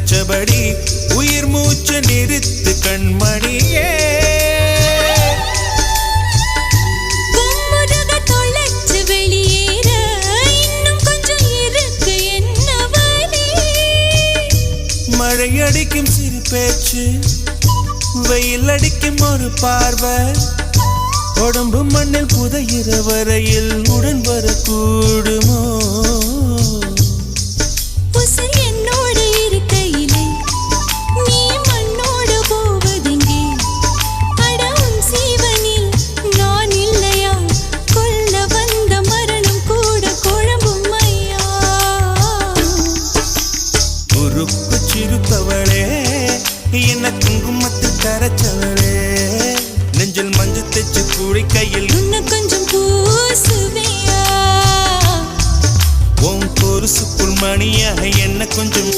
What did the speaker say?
நினைச்சபடி உயிர் மூச்சு நிறுத்து கண்மணியே. மழை அடிக்கும் சிறு பேச்சு, வெயில் அடிக்கும் ஒரு பார்வை, உடம்பு மண்ணில் புதையிற வரையில் உடன் வரக்கூடுமோ? என்னோடு இருக்கையிலே நீ மண்ணோடு போவதெங்கே? அடவும் சீவனில் நான் இல்லையா? கொல்ல வந்த மரணம் கூட குழம்பும் ஐயா. உறுப்பு சிறுப்பவளே, என்ன குங்குமத்தில் கரைச்சவளே, நெஞ்சில் மஞ்சள் தைச்சு குடிக்கையில் உன்னை கொஞ்சம் பூசுவியா? உன் பொருசுக்குள் மணியாக என்ன கொஞ்சம்